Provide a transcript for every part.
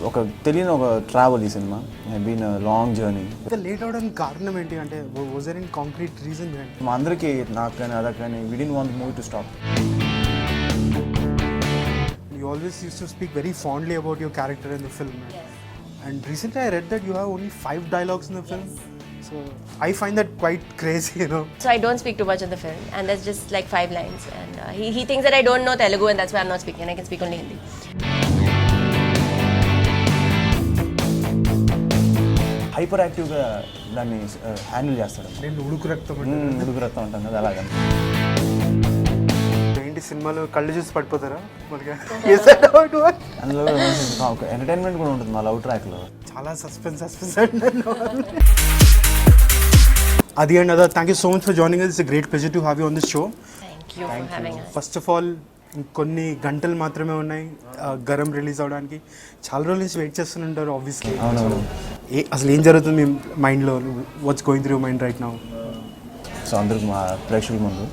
ఒక తెలియని ఒక ట్రావెల్ ఈ cinema have been a long journey. Late అవడానికి కారణం ఏంటి అంటే was there any concrete reason behind? మా అందరికీ నాకు కానీ అదా కానీ we didn't want the movie to stop. You always used to speak very fondly about your character in the film. Yes. And recently I read that you have only 5 dialogues in the film. So I find that quite crazy, you know. So I don't speak too much in the film, and there's just like 5 lines. And he thinks that I don't know Telugu, and that's why I'm not speaking. I can speak only Hindi. Hyper యాక్టివ్గా దాన్ని handle చేస్తాడు. నేను ఉడుకు రక్తం అంటాం కదా అలాగా. ఏంటి సినిమాలో కళ్ళు చూసి పడిపోతారా? అందులో ఎంటర్టైన్మెంట్ కూడా ఉంటుంది మా లవ్ ట్రాక్లో. చాలా suspense Aadi and Adah, thank you so much for joining us. It's a great pleasure to have you on this show. Thank you for having us. First of all, కొన్ని గంటలు మాత్రమే ఉన్నాయి garam release అవడానికి. చాలా రోజుల నుంచి వెయిట్ చేస్తుంటారు obviously. అసలు ఏం జరుగుతుంది మీ మైండ్లో? What's going through your mind right now? So అందరికి మా ప్రేక్షకుల ముందు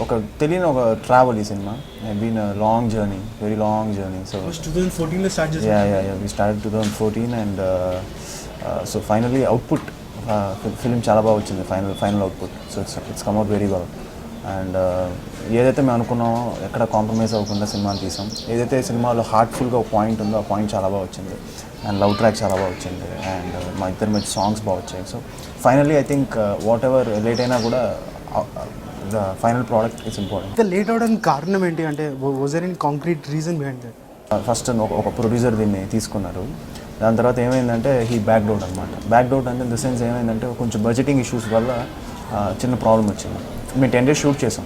ఒక తెలియని ఒక ట్రావెల్ ఈ cinema have been a long journey, very long journey. So 2014లో స్టార్ట్ చేశారు. Ya we started 2014 and so finally output film చాలా బాగా వచ్చింది. Final output. So it's come out very well. And ఏదైతే మేము అనుకున్నామో ఎక్కడ కాంప్రమైజ్ అవ్వకుండా సినిమాని తీసాం. ఏదైతే సినిమాలో హార్ట్ఫుల్గా ఒక పాయింట్ ఉందో ఆ పాయింట్ చాలా బాగా వచ్చింది. అండ్ లవ్ ట్రాక్ చాలా బాగా వచ్చింది. అండ్ మా ఇద్దరి మధ్య సాంగ్స్ బాగా వచ్చాయి. So finally I think whatever late అయినా కూడా the final product is important. Late అవడానికి కారణం ఏంటి అంటే was there any concrete reason behind that? First ఒక ప్రొడ్యూసర్ దీన్ని తీసుకున్నారు. దాని తర్వాత ఏమైందంటే హీ బ్యాక్డ్ అవుట్ అనమాట. బ్యాక్డ్ అవుట్ అంటే ఇన్ ద సెన్స్ ఏమైందంటే కొంచెం బడ్జెటింగ్ ఇష్యూస్ వల్ల చిన్న ప్రాబ్లం వచ్చింది. మేము 10 days షూట్ చేసాం.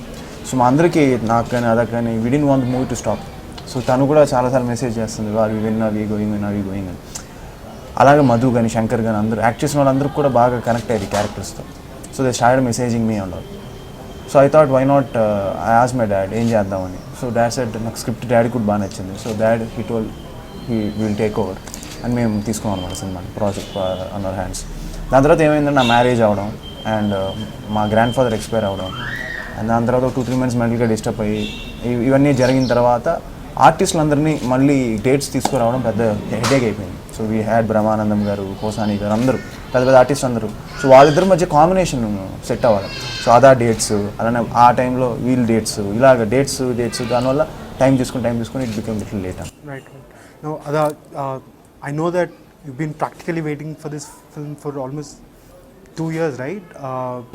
సో మా అందరికీ నాకు కానీ అదా కానీ we didn't want the movie to stop. So తను కూడా చాలాసార్లు మెసేజ్ చేస్తుంది, వాళ్ళు విన్ గోయింగ్ అని. అలాగే మధు కానీ శంకర్ కానీ అందరూ యాక్ట్ చేసిన వాళ్ళందరికీ కూడా బాగా కనెక్ట్ అయ్యారు క్యారెక్టర్స్తో. So they started messaging me and all. So I thought why not I asked my dad ఏం చేద్దామని. సో డాడ్ సెడ్ నాకు స్క్రిప్ట్ డాడీ కూడా బాగా నచ్చింది. So dad he told he will take over అని మేము తీసుకున్నాం అనమాట సినిమాని, ప్రాజెక్ట్ ఆన్ అవర్ హ్యాండ్స్. దాని తర్వాత ఏమైందంటే నా మ్యారేజ్ అవ్వడం అండ్ మా గ్రాండ్ ఫాదర్ ఎక్స్పైర్ అవ్వడం అండ్ దాని తర్వాత 2-3 months మెంటల్గా డిస్టర్బ్ అయ్యి ఇవన్నీ జరిగిన తర్వాత ఆర్టిస్టులందరినీ మళ్ళీ డేట్స్ తీసుకురావడం పెద్ద హెడేక్ అయిపోయింది. సో వీ హ్యాడ్ బ్రహ్మానందం గారు, కోసాని గారు, అందరూ పెద్ద పెద్ద ఆర్టిస్ట్ అందరూ. సో వాళ్ళిద్దరి మధ్య కాంబినేషన్ సెట్ అవ్వాలి. సో అదా డేట్స్ అలానే ఆ టైంలో వీల్ డేట్స్ ఇలాగ డేట్స్ దానివల్ల టైం తీసుకుని it become little late. Right. No Adah, I know that you've been practically waiting for this film for almost 2 years, right?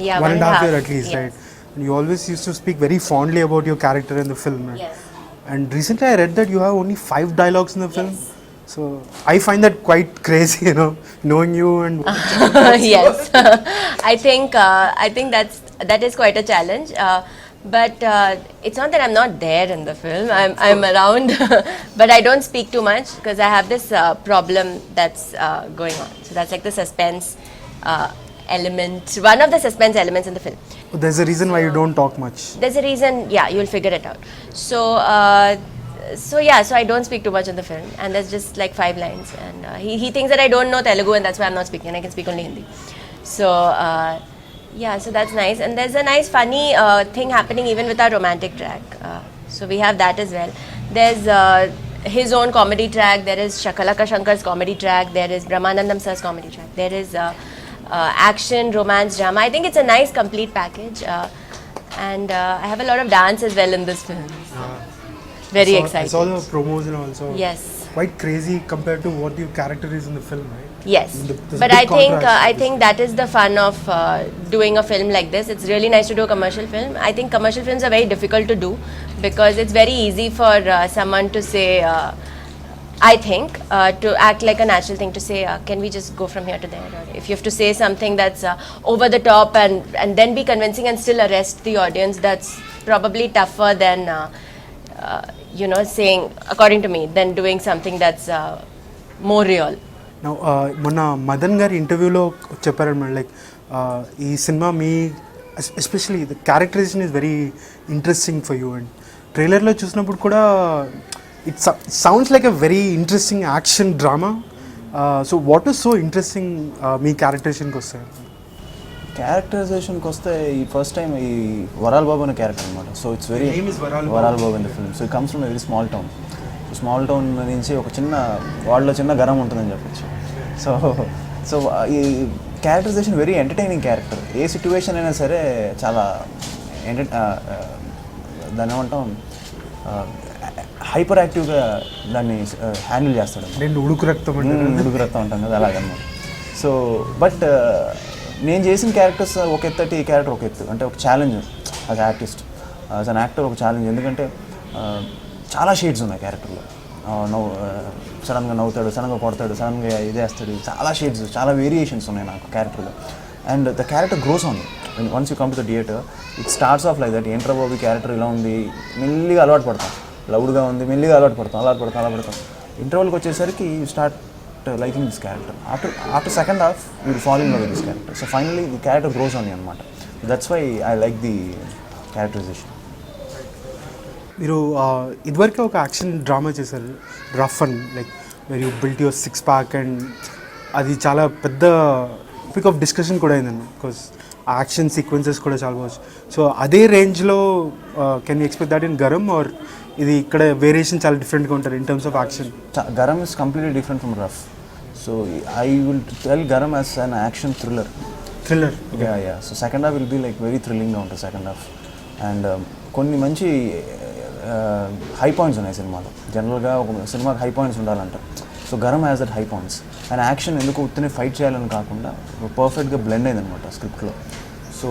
Yeah, 1.5 years at least, yes. right? And you always used to speak very fondly about your character in the film. Right? Yes. And recently I read that you have only 5 dialogues in the film. Yes. So I find that quite crazy, you know, knowing you and. Yes. I think that is quite a challenge. But it's not that I'm not there in the film. I'm around, but I don't speak too much because I have this problem that's going on. So that's like the suspense element, one of the suspense elements in the film. There's a reason why you don't talk much. There's a reason, yeah, you'll figure it out. So I don't speak too much in the film, and there's just like 5 lines. And he thinks that I don't know Telugu, and that's why I'm not speaking. I can speak only Hindi. So. So that's nice, and there's a nice funny thing happening even with our romantic track. So we have that as well. There's his own comedy track, there is Shakalaka Shankar's comedy track, there is Brahmanandam sir's comedy track, there is action, romance, drama. I think it's a nice complete package, and I have a lot of dance as well in this film. Very excited. I saw the promos and also. Yes. Quite crazy compared to what your character is in the film, right? Yes, but I think that is the fun of doing a film like this. It's really nice to do a commercial film. I think commercial films are very difficult to do because it's very easy for someone to say, I think, to act like a natural thing to say, can we just go from here to there? Or if you have to say something that's over the top and then be convincing and still arrest the audience, that's probably tougher than, saying, according to me, than doing something that's more real. Now, మొన్న మదన్ గారి ఇంటర్వ్యూలో చెప్పారన్నమాట, like ఈ cinema మీ especially the characterisation is very interesting for you. And ట్రైలర్లో చూసినప్పుడు కూడా it sounds like a very interesting action drama. So what is so interesting మీ క్యారెక్టరైజేషన్కి వస్తే? క్యారెక్టరైజేషన్కి వస్తే ఈ ఫస్ట్ టైం ఈ వరాల్ బాబు అనే క్యారెక్టర్ అనమాట. సో ఇట్స్ వెరీ వరాల్ Babu in the film. So it comes from a very small town. Small town నుంచి ఒక చిన్న వార్డులో చిన్న గరం ఉంటుందని చెప్పచ్చు. సో సో ఈ క్యారెక్టరైజేషన్ వెరీ ఎంటర్టైనింగ్ క్యారెక్టర్. ఏ సిచ్యువేషన్ అయినా సరే చాలా దాన్ని ఏమంటాం హైపర్ యాక్టివ్గా దాన్ని హ్యాండిల్ చేస్తాడు. ఉడుకు రక్తం అంటాం కదా అలాగన్నమాట. సో బట్ నేను చేసిన క్యారెక్టర్స్ ఒక ఎత్తటి ఈ క్యారెక్టర్ ఒక ఎత్తు, అంటే ఒక challenge as artist, as an actor ఒక ఛాలెంజ్. ఎందుకంటే చాలా షేడ్స్ ఉన్నాయి క్యారెక్టర్లో. సడన్గా నవ్వుతాడు, సడన్గా కొడతాడు, సడన్గా ఇదేస్తాడు, చాలా షేడ్స్, చాలా వేరియేషన్స్ ఉన్నాయి నాకు క్యారెక్టర్లో. And the character gross on once you come to the theatre. It starts of like that, ఏంట్రా బాబు క్యారెక్టర్ ఇలా ఉంది, మెల్లిగా అలవాటు పడతాం, లౌడ్గా ఉంది, మెల్లిగా అలవాటు పడతాం. ఇంటర్వల్కి వచ్చేసరికి you start liking this character. After second half, you will fall in love with this character. So finally, the character grows on you anamata. That's why I like the characterization. మీరు ఇదివరకే ఒక యాక్షన్ డ్రామా చేశారు, rough and like where you built your six pack, and అది చాలా పెద్ద topic of discussion కూడా అయిందండి, because ఆ యాక్షన్ సీక్వెన్సెస్ కూడా చాలా బాగుంది. సో అదే రేంజ్లో can you expect that in Garam, or ఇది ఇక్కడ వేరియేషన్ చాలా డిఫరెంట్గా ఉంటుంది in terms of action? Garam is completely different from Rough. So I will tell Garam as an action thriller. Ya. So second half will be like very థ్రిల్లింగ్గా ఉంటుంది second half. And కొన్ని మంచి high points ఉన్నాయి సినిమాలో. జనరల్గా ఒక సినిమాకి హై పాయింట్స్ ఉండాలంటారు. So Garam has that high points. And action ఎందుకు ఉత్తనే ఫైట్ చేయాలని కాకుండా పర్ఫెక్ట్గా బ్లెండ్ అయిందనమాట స్క్రిప్ట్లో. So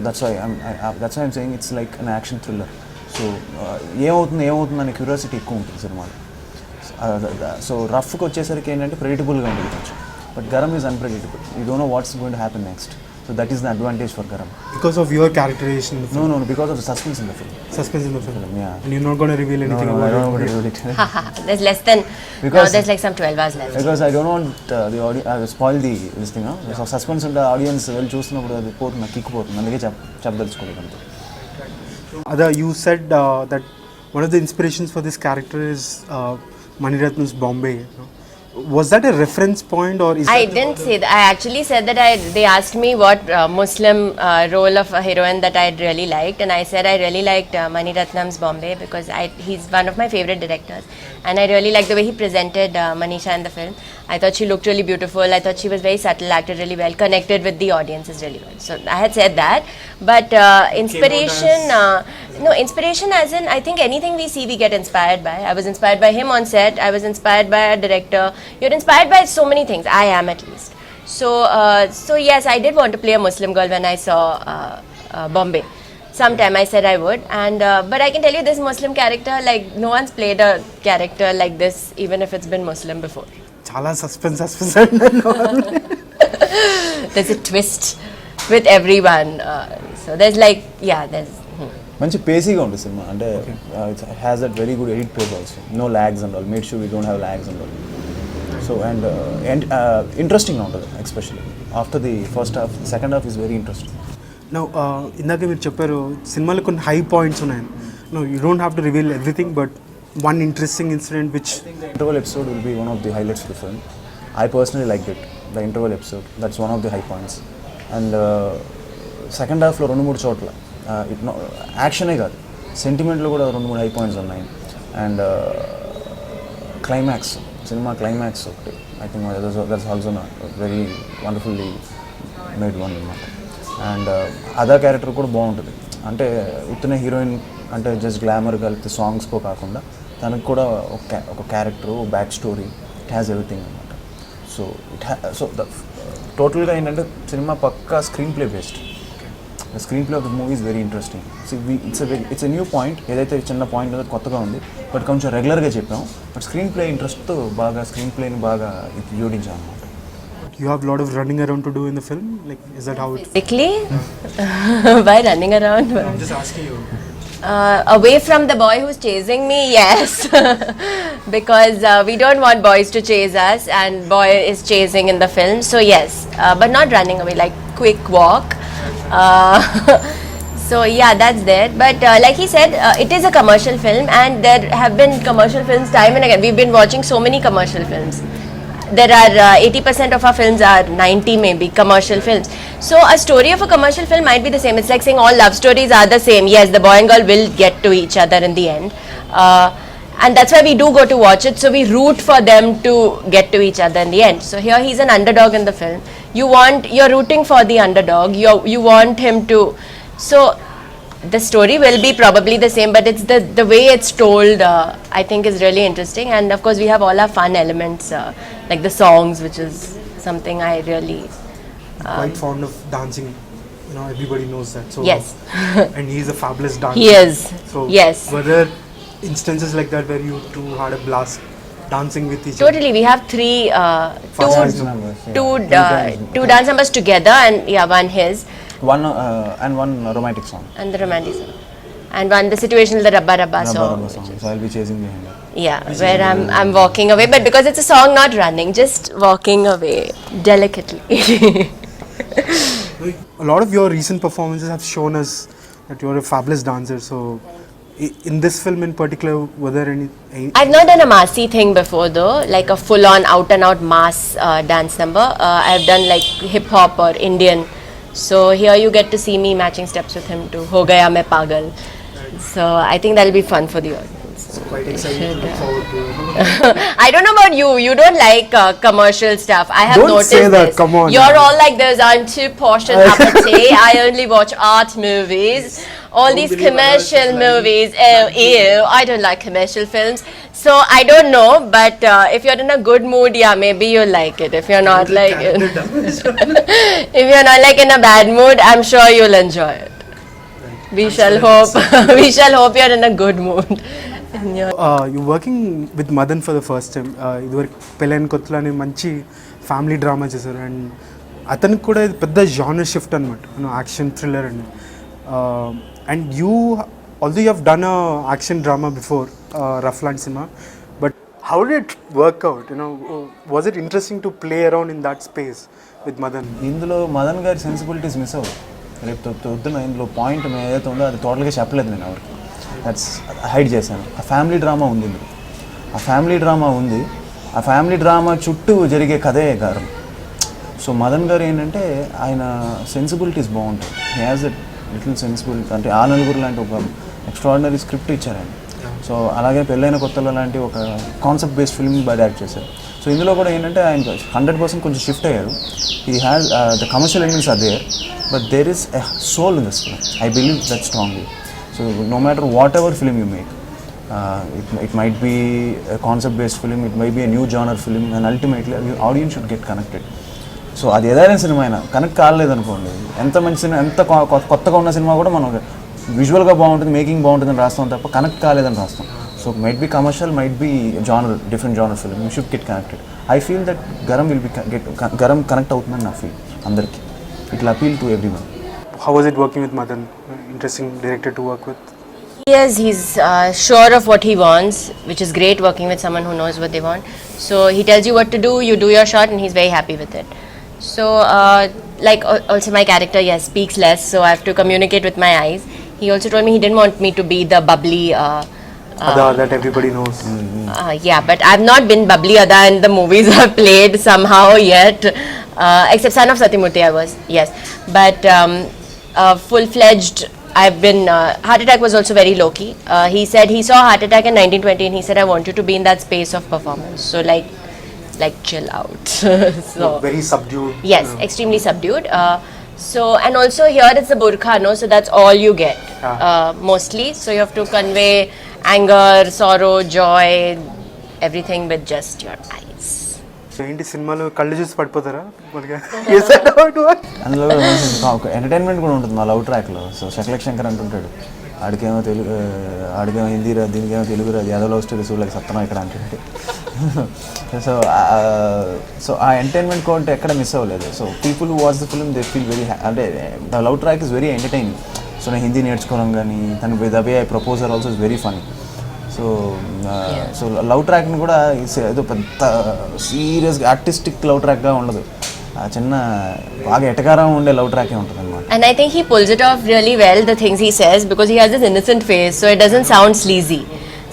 that's why I'm saying it's like an action thriller. So ఏమవుతుంది అనే క్యూరియాసిటీ ఎక్కువ ఉంటుంది సినిమాలో. సో రఫ్కి వచ్చేసరికి ఏంటంటే ప్రెడిక్టబుల్గా ఉంటుంది కొంచెం, but garam is unpredictable. You don't know what's going to happen next. So that is the advantage for Garam. Because of your characterization in the film? No, because of the suspense in the film. Yeah. And you're not going to reveal anything about it? No, I don't want to reveal it. There's less than, now there's like some 12 hours left. Because I don't want the audience, spoil this thing, no? So suspense in the audience, well, చూస్తున్నప్పుడు అది పోతుంది, kick పోతుంది, అందుకే చెప్పదలుచుకోలేదు అంతే. Adah, you said that one of the inspirations for this character is Mani Ratnam's Bombay. Was that a reference point, or is I didn't say that. I actually said that they asked me what Muslim role of a heroine that I'd really liked, and I said I really liked Mani Ratnam's Bombay because he's one of my favorite directors, and I really liked the way he presented Manisha in the film. I thought she looked really beautiful. I thought she was very subtle, acted really well, connected with the audiences really well. So I had said that, but inspiration, inspiration as in I think anything we see we get inspired by. I was inspired by him on set. I was inspired by a director. You're inspired by so many things. I am at least. So yes, I did want to play a Muslim girl when I saw Bombay. Sometime I said I would, and but I can tell you this Muslim character, like no one's played a character like this, even if it's been Muslim before. Chala suspense. There's a twist with everyone. So there's like, there's. మంచి పేసీగా ఉంటుంది cinema, అంటే it has that very good edit page also, no lags and all, made sure we don't have lags and all. So and ఇంట్రెస్టింగ్గా ఉంటుంది, especially after the first half. Second half is very interesting. ఇందాక మీరు చెప్పారు సినిమాలో కొన్ని high points ఉన్నాయని. You don't have to reveal everything, but one interesting incident which the interval episode will be one of the highlights of the film. I personally liked it, the interval episode. That's one of the high points. And second half లో 2-3 చోట్ల యాక్షనే కాదు, సెంటిమెంట్లో కూడా 2-3 high points ఉన్నాయి. And climax, cinema climax ఒకటి, I think that's also very wonderfully made one అన్నమాట. And Adah character కూడా బాగుంటుంది, అంటే ఉత్తనే హీరోయిన్ అంటే జస్ట్ గ్లామర్ కలిపితే సాంగ్స్కో కాకుండా తనకు కూడా ఒక character, back story, it has everything అనమాట. సో టోటల్గా ఏంటంటే సినిమా పక్కా screenplay based. The screenplay of the movie is very interesting. It's a new point, ఏదైతే చిన్న పాయింట్ ఏదో కొత్తగా ఉంది, బట్ కొంచెం రెగ్యులర్గా చెప్పాం, బట్ స్క్రీన్ ప్లే ఇంట్రెస్ట్తో బాగా స్క్రీన్ ప్లేని బాగా జోడించాం అనమాట. You have a lot of running around to do in the film? Like, is that how it... Basically? Why running around? I'm just asking you. Away from the boy who's chasing me, yes. Because we don't want boys to chase us, and boy is chasing in the film, so yes. But not running away, like quick walk. So yeah, that's there. But like he said, it is a commercial film, and there have been commercial films time and again. We've been watching so many commercial films. There are 80% of our films are 90 maybe commercial films. So a story of a commercial film might be the same. It's like saying all love stories are the same. Yes, the boy and girl will get to each other in the end. and that's why we do go to watch it, so we root for them to get to each other in the end. So here he's an underdog in the film. You're rooting for the underdog, you want him to, so the story will be probably the same, but it's the way it's told, I think is really interesting. And of course we have all our fun elements, like the songs, which is something I really Quite fond of dancing. You know, everybody knows that. So yes. and he's a fabulous dancer. He is. So Yes. were there instances like that where you two had a blast dancing with each Totally, we have three, Fast two, numbers, yeah. two dance numbers together, and yeah, one his, One romantic song. and the romantic song, and one the situational, the Rabba Rabba Rabba song. Rabba song. So I'll be chasing behind her. Yeah, where I'm walking away, but because it's a song, not running, just walking away delicately. other? A lot of your recent performances have shown us that you're a fabulous dancer. So in this film in particular, were there any I've not done a massy thing before though, like a full-on out-and-out mass dance number. I've done like hip-hop or Indian. So here you get to see me matching steps with him to Ho Gaya Main Pagal. So I think that'll be fun for the audience. quite excited to look forward to? I don't know about you. You don't like commercial stuff. I have Don't noticed say that, this. come on. You're all like those. I'm too posh and uppity. I only watch art movies. All these believe commercial others like movies. Oh, ew. I don't like commercial films. So I don't know. But if you're in a good mood, yeah, maybe you'll like it. If you're not like, if you're not like in a bad mood, I'm sure you'll enjoy it. We shall hope. We shall hope you're in a good mood. You're working with Madhan for the first time. ఇదివరకు పెళ్ళైన కొత్తలో అని మంచి family drama చేశారు and అతనికి కూడా ఇది పెద్ద జానర్ షిఫ్ట్ అనమాట యాక్షన్ థ్రిల్లర్ అండి and you although you have done a action drama before Rough లాంటి సినిమా but how did it work out you know was it interesting to play around in that space with Madan ఇందులో మదన్ గారి sensibilities miss అవ్వదు. రేపు పొద్దున ఇందులో point ఏదైతే ఉందో అది టోటల్గా చెప్పలేదు నేను ఎవరికి. దట్స్ హైడ్ చేశాను. ఆ ఫ్యామిలీ డ్రామా ఉంది ఇందులో. ఆ ఫ్యామిలీ డ్రామా ఉంది. ఆ ఫ్యామిలీ డ్రామా చుట్టూ జరిగే కథే గారం. సో మదన్ గారు ఏంటంటే ఆయన సెన్సిబిలిటీస్ బాగుంటాయి. He has a little sensibility. అంటే ఆ నలుగురు లాంటి ఒక ఎక్స్ట్రాడినరీ స్క్రిప్ట్ ఇచ్చారు ఆయన. సో అలాగే పెళ్ళైన కొత్తలో లాంటి ఒక కాన్సెప్ట్ బేస్డ్ ఫిల్మ్ బాగా యాక్ట్ చేశారు. సో ఇందులో కూడా ఏంటంటే ఆయన 100% కొంచెం షిఫ్ట్ అయ్యారు. He has the commercial elements are there, but there is a soul in this film. I believe that strongly. So no matter whatever film you make, it might be a concept-based film, it might be a new genre film, and ultimately the audience should get connected. So అది ఏదైనా cinema అయినా connect కాలేదనుకోండి, ఎంత మంచి cinema, ఎంత కొత్తగా ఉన్న cinema కూడా మనం విజువల్గా బాగుంటుంది, మేకింగ్ బాగుంటుంది అని రాస్తాం తప్ప కనెక్ట్ కాలేదని రాస్తాం. So might be commercial, might be genre, different genre film, you should get connected. I feel that garam will be garam connect అవుతుందని నా ఫీల్. అందరికీ it will appeal to every one. How was it working with Madhan? Interesting director to work with. Yes, he's sure of what he wants, which is great working with someone who knows what they want. So he tells you what to do, you do your shot, and he's very happy with it. So, like also my character, yes, speaks less, so I have to communicate with my eyes. He also told me he didn't want me to be the bubbly Adah that everybody knows. yeah, but I've not been bubbly Adah in the movies I've played somehow yet, except Son of Satyamurthy I was, yes. But full-fledged, I've been, Heart Attack was also very low-key. He said he saw Heart Attack in 1920 and he said, I want you to be in that space of performance. So like chill out. So Very subdued. yes, extremely subdued. So, and also here it's the burqa, no? So that's all you get, mostly. So you have to convey anger, sorrow, joy, everything with just your eyes. ఏంటి సినిమాలో కళ్ళు చూసి పడిపోతారా అందులో ఒక entertainment కూడా ఉంటుంది మా love ట్రాక్లో. సో శకలక్ శంకర్ అంటుంటాడు, ఆడికేమో తెలుగు, ఆడికేమో హిందీ రాదు, దీనికేమో తెలుగు రాదు, ఏదో లవ్ స్టోరీ చూడలేక సత్తనం ఇక్కడ అంటుంటే. సో ఆ ఎంటర్టైన్మెంట్ కోంటే ఎక్కడ మిస్ అవ్వలేదు. So people who watch the film they feel very అంటే the love track is very entertaining. So నేను హిందీ నేర్చుకోవడం కానీ తను the way I proposal also is very funny. So love ట్రాక్ని కూడా ఏదో పెద్ద సీరియస్గా ఆర్టిస్టిక్ లవ్ ట్రాక్గా ఉండదు, చిన్న బాగా ఎటకారం ఉండే లవ్ ట్రాకే ఉంటుంది అనమాట. And I think he pulls it off really well, the things he says, because he has this innocent face, so it doesn't sound sleazy.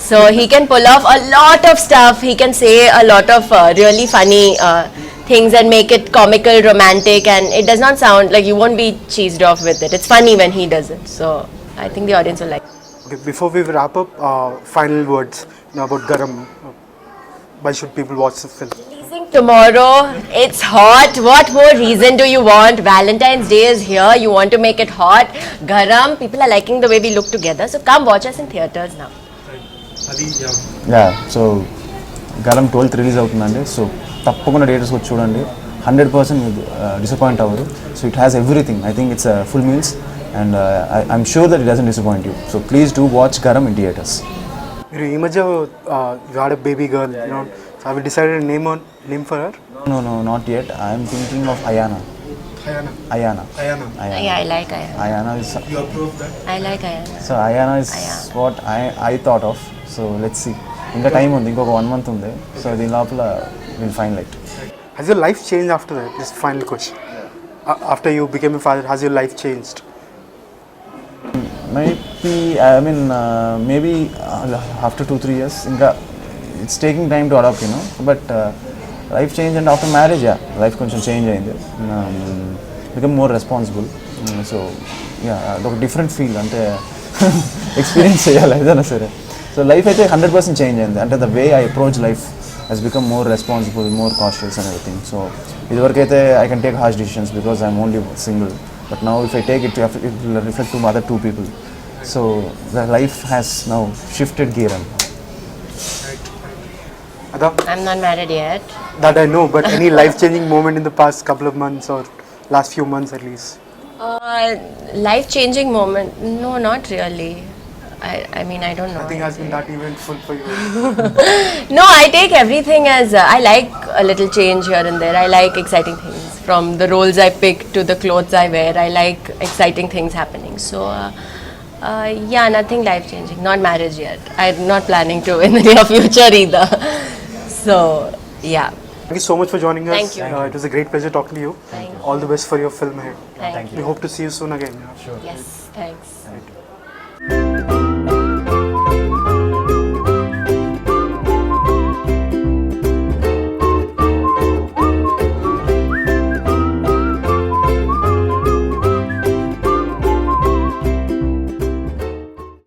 So he can pull off a lot of stuff. He can say a lot of really funny things and make it comical, romantic, and it does not sound like you won't be cheesed off with it. It's funny when he does it. So I think the audience will like it. Okay, before we wrap up, final words about Garam. Why should people watch the film? Releasing tomorrow. It's hot. What more reason do you want? Valentine's Day is here. You want to make it hot. Garam. People are liking the way we look together. So come watch us in theaters now. Adi, yeah so garam 12th release అవుతుందండి so తప్పకుండా థియేటర్స్కి వచ్చి చూడండి 100% disappoint అవ్వరు so it has everything I think it's full meals and I'm sure that it doesn't disappoint you so please do watch garam in theatres మీరు ఈ మధ్య you had a baby girl, so have you decided a name for her? No, not yet. I am thinking of Ayana. Ayana. Yeah, I like Ayana. Ayana is You approve that? I like Ayana. so Ayana is what I thought of. So let's see. ఇంకా time ఉంది ఇంకొక 1 month ఉంది so దీని లోపల will fine light Has your life changed after that? This final question. After you became a father, has your life changed? maybe after 2-3 years ఇంకా it's taking time to adopt but life change and after marriage life కొంచెం change అయింది become more responsible so అదొక different feel అంటే experience చేయాలి ఏదైనా సరే so life అయితే 100% change అయింది అంటే the way I approach life has become more responsible, more cautious and everything. So idivarkaithe I can take harsh decisions because I'm only single. But now if I take it, it will reflect to other 2 people. So the life has now shifted gear. Adah? I'm not married yet. That I know, but any life-changing moment in the past couple of months or last few months at least? Life-changing moment? No, not really. I mean, I don't know. Nothing has been that eventful for you. No, I take everything as I like a little change here and there. I like exciting things. From the roles I pick to the clothes I wear, I like exciting things happening. So, nothing life changing. Not marriage yet. I'm not planning to in the near future either. So, yeah. Thank you so much for joining us. Thank you. It was a great pleasure talking to you. Thank you. All the best for your film ahead. Thank We hope to see you soon again. Yes, thanks.